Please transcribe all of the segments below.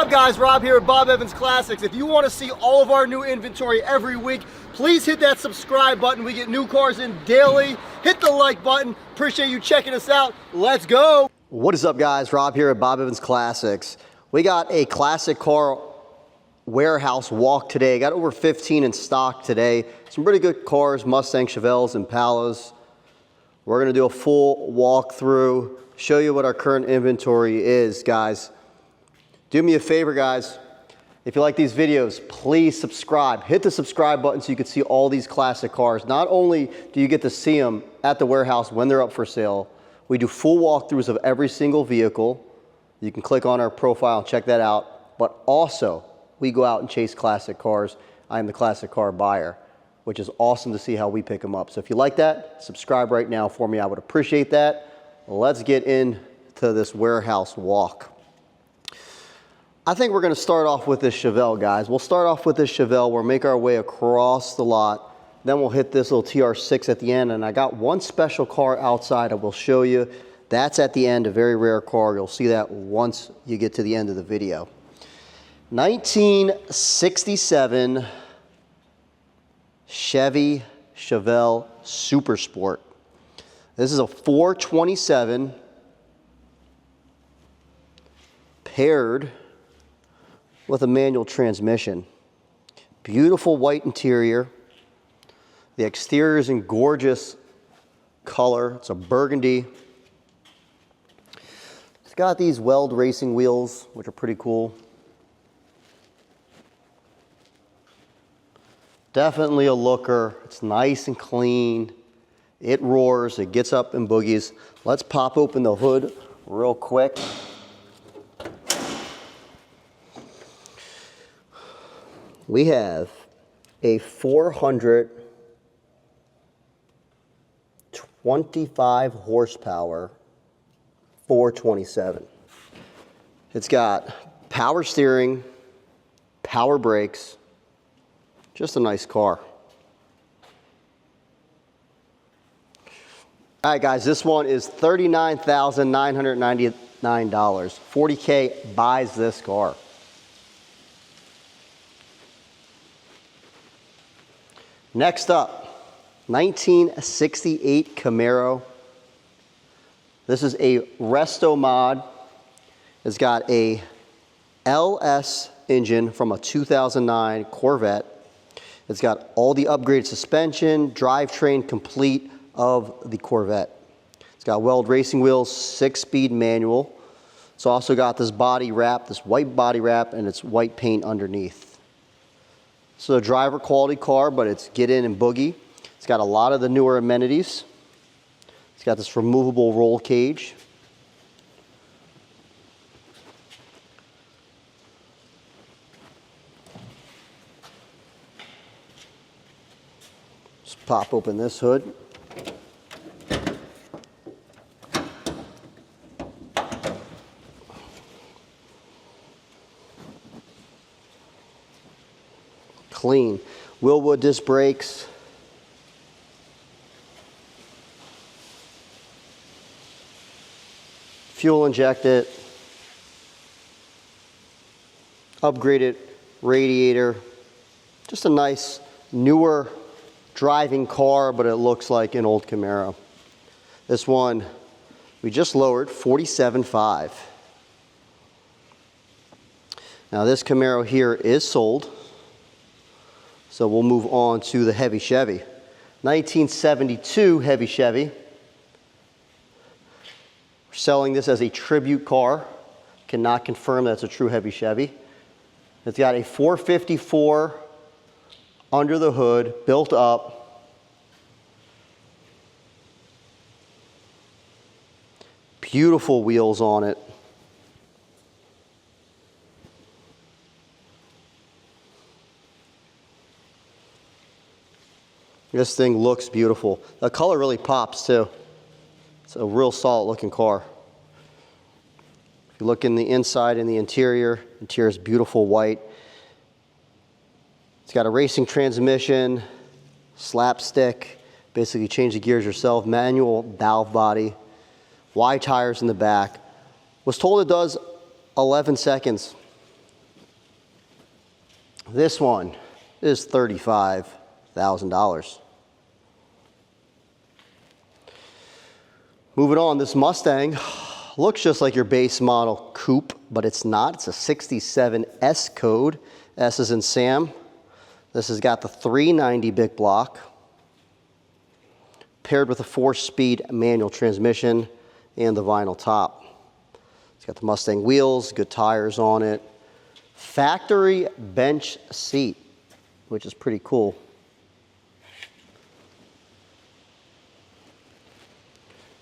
up, guys? Rob here at Bob Evans Classics. If you want to see all of our new inventory every week, please hit that subscribe button. We get new cars in daily. Hit the like button. Appreciate you checking us out. Let's go. What is up, guys? Rob here at Bob Evans Classics. We got a classic car warehouse walk today. Got over 15 in stock today. Some pretty good cars, Mustang, Chevelles, Impalas. We're going to do a full walkthrough, show you what our current inventory is, guys. Do me a favor, guys. If you like these videos, please subscribe. Hit the subscribe button so you can see all these classic cars. Not only do you get to see them at the warehouse when they're up for sale, we do full walkthroughs of every single vehicle. You can click on our profile and check that out. But also, we go out and chase classic cars. I am the classic car buyer, which is awesome to see how we pick them up. So if you like that, subscribe right now for me. I would appreciate that. Let's get into this warehouse walk. I think we're going to start off with this Chevelle, guys. We'll start off with this Chevelle. We'll make our way across the lot. Then we'll hit this little TR6 at the end. And I got one special car outside I will show you. That's at the end, a very rare car. You'll see that once you get to the end of the video. 1967 Chevy Chevelle Super Sport. This is a 427 paired with a manual transmission. Beautiful white interior. The exterior is in gorgeous color. It's a burgundy. It's got these weld racing wheels, which are pretty cool. Definitely a looker. It's nice and clean. It roars. It gets up in boogies. Let's pop open the hood real quick. We have a 425 horsepower 427. It's got power steering, power brakes, just a nice car. All right, guys, this one is $39,999. $40K buys this car. Next up, 1968 Camaro. This is a Restomod. It's got a LS engine from a 2009 Corvette. It's got all the upgraded suspension, drivetrain complete of the Corvette. It's got weld racing wheels, 6-speed manual. It's also got this body wrap, this white body wrap, and it's white paint underneath. So a driver quality car, but it's get in and boogie. It's got a lot of the newer amenities. It's got this removable roll cage. Just pop open this hood. Clean. Willwood disc brakes. Fuel injected. Upgraded radiator. Just a nice, newer driving car, but it looks like an old Camaro. This one, we just lowered, $47,500. Now this Camaro here is sold. So we'll move on to the heavy Chevy. 1972 heavy Chevy. We're selling this as a tribute car. Cannot confirm that's a true heavy Chevy. It's got a 454 under the hood, built up. Beautiful wheels on it. This thing looks beautiful. The color really pops too. It's a real solid looking car. If you look in the inside and the interior is beautiful white. It's got a racing transmission, slapstick, basically change the gears yourself, manual valve body, wide tires in the back. Was told it does 11 seconds. This one is $35,000. Moving on, this Mustang looks just like your base model coupe, but it's not. It's a 67 S code. S is in Sam. This has got the 390 big block, paired with a 4-speed manual transmission and the vinyl top. It's got the Mustang wheels, good tires on it. Factory bench seat, which is pretty cool.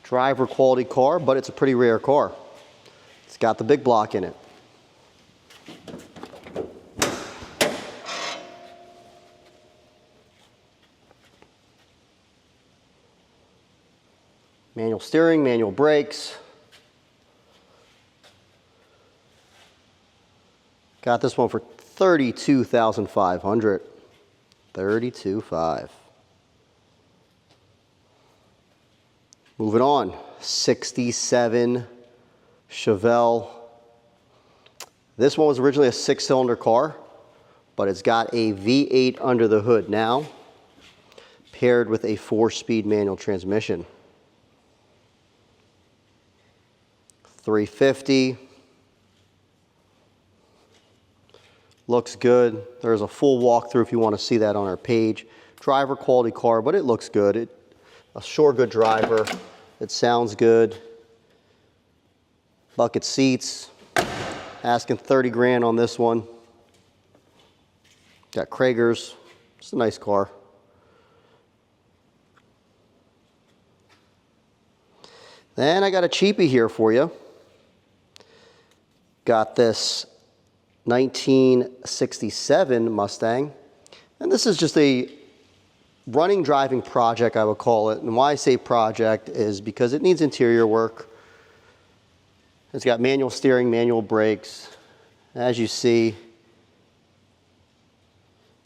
Driver quality car, but it's a pretty rare car. It's got the big block in it. Manual steering, manual brakes. Got this one for $32,500. $32,500. Moving on, 67 Chevelle. This one was originally a 6-cylinder car, but it's got a V8 under the hood now, paired with a 4-speed manual transmission. 350. Looks good. There's a full walkthrough if you want to see that on our page. Driver quality car, but it looks good. A sure good driver. It sounds good. Bucket seats. Asking 30 grand on this one. Got Kragers. It's a nice car. Then I got a cheapie here for you. Got this 1967 Mustang. And this is just a running driving project, I would call it. And why I say project is because it needs interior work. It's got manual steering, manual brakes. As you see,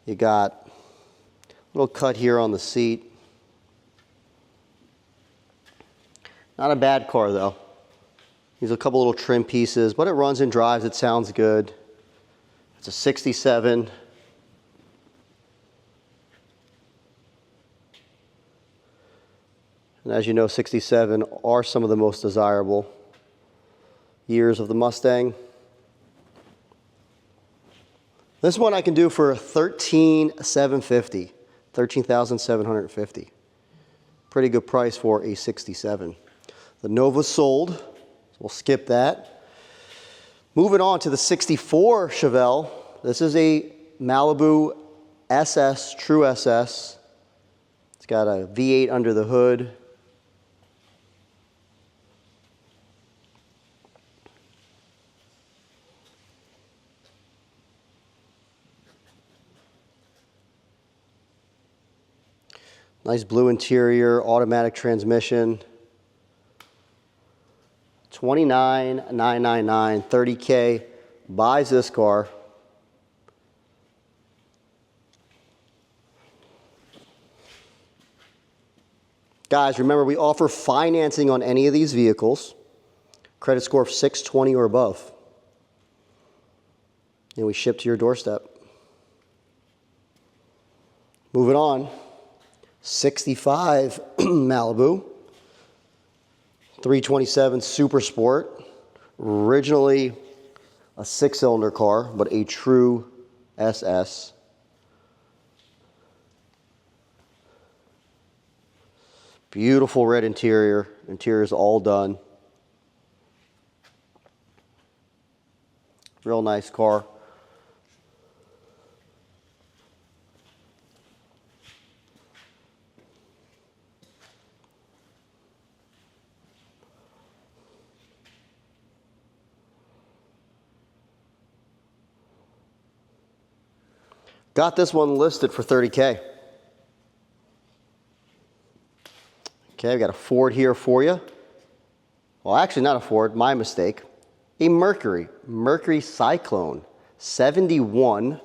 you got a little cut here on the seat. Not a bad car though. There's a couple little trim pieces, but it runs and drives, it sounds good. It's a 67. And as you know, 67 are some of the most desirable years of the Mustang. This one I can do for $13,750. $13,750. Pretty good price for a 67. The Nova sold, so we'll skip that. Moving on to the 64 Chevelle. This is a Malibu SS, true SS. It's got a V8 under the hood. Nice blue interior, automatic transmission. $29,999, $30K, buys this car. Guys, remember we offer financing on any of these vehicles. Credit score of 620 or above. And we ship to your doorstep. Moving on, 65 Malibu. 327 Super Sport, originally a 6-cylinder car, but a true SS. Beautiful red interior. Interior is all done. Real nice car. Got this one listed for $30K. Okay, I've got a Ford here for you. Well, actually not a Ford, my mistake. A Mercury Cyclone, 71.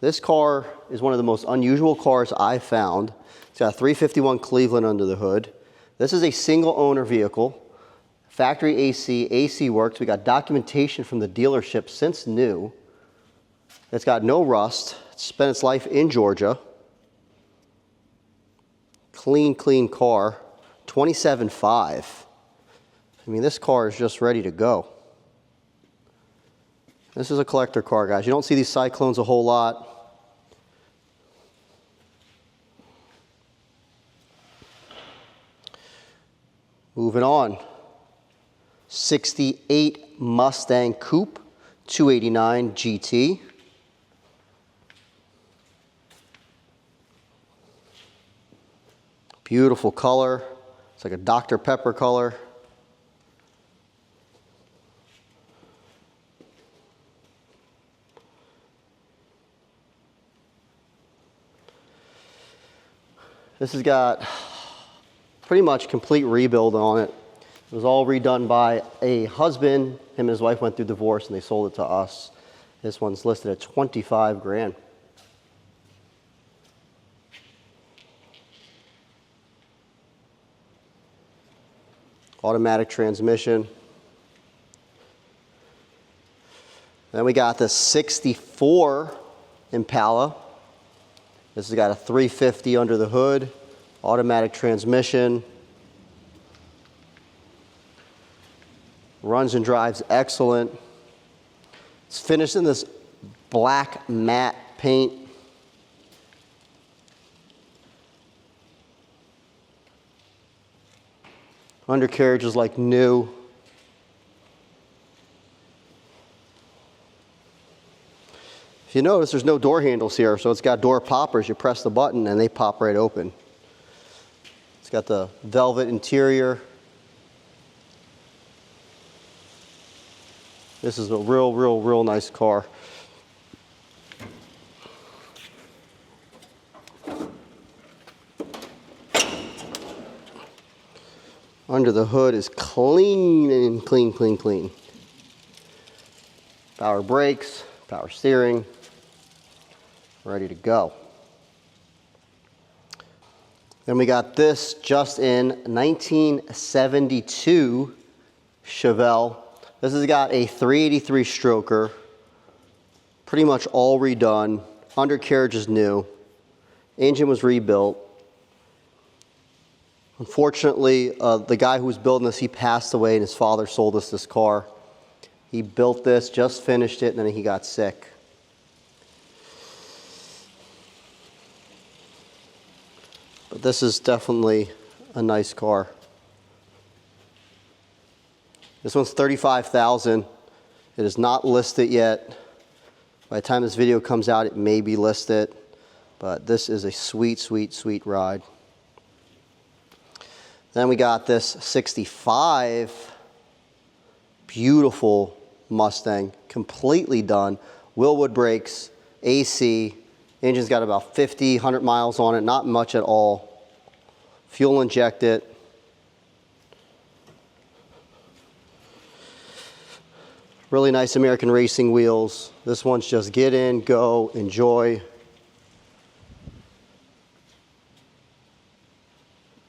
This car is one of the most unusual cars I found. It's got a 351 Cleveland under the hood. This is a single owner vehicle. Factory AC works. We got documentation from the dealership since new. It's got no rust. It's spent its life in Georgia. Clean, clean car. 27.5. I mean, this car is just ready to go. This is a collector car, guys. You don't see these Cyclones a whole lot. Moving on. 68 Mustang Coupe, 289 GT. Beautiful color. It's like a Dr. Pepper color. This has got pretty much complete rebuild on it. It was all redone by a husband. Him and his wife went through divorce and they sold it to us. This one's listed at 25 grand. Automatic transmission. Then we got the 64 Impala. This has got a 350 under the hood, automatic transmission. Runs and drives excellent. It's finished in this black matte paint. Undercarriage is like new. If you notice, there's no door handles here, so it's got door poppers. You press the button and they pop right open. It's got the velvet interior. This is a real nice car. Under the hood is clean and clean. Power brakes, power steering, ready to go. Then we got this just in 1972 Chevelle. This has got a 383 stroker, pretty much all redone. Undercarriage is new. Engine was rebuilt. Unfortunately, the guy who was building this, he passed away and his father sold us this car. He built this, just finished it, and then he got sick. But this is definitely a nice car. This one's $35,000. It is not listed yet. By the time this video comes out, it may be listed. But this is a sweet ride. Then we got this 65 beautiful Mustang, completely done. Willwood brakes, AC. Engine's got about 50, 100 miles on it, not much at all. Fuel injected. Really nice American racing wheels. This one's just get in, go, enjoy.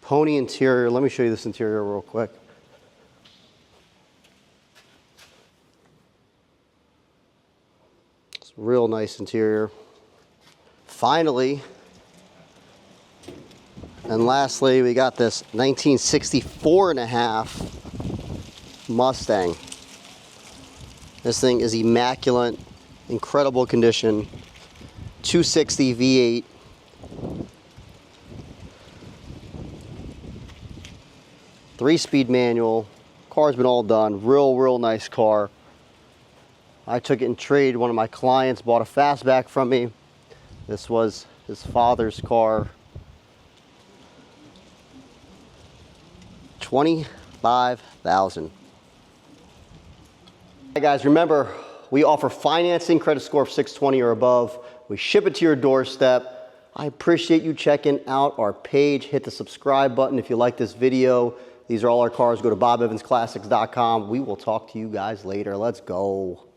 Pony interior. Let me show you this interior real quick. It's a real nice interior. Finally, and lastly, we got this 1964 and a half Mustang. This thing is immaculate, incredible condition. 260 V8. Three-speed manual. Car's been all done. Real nice car. I took it in trade. One of my clients bought a fastback from me. This was his father's car. $25,000. Hey guys, remember, we offer financing, credit score of 620 or above. We ship it to your doorstep. I appreciate you checking out our page. Hit the subscribe button if you like this video. These are all our cars. Go to bobevansclassics.com. We will talk to you guys later. Let's go.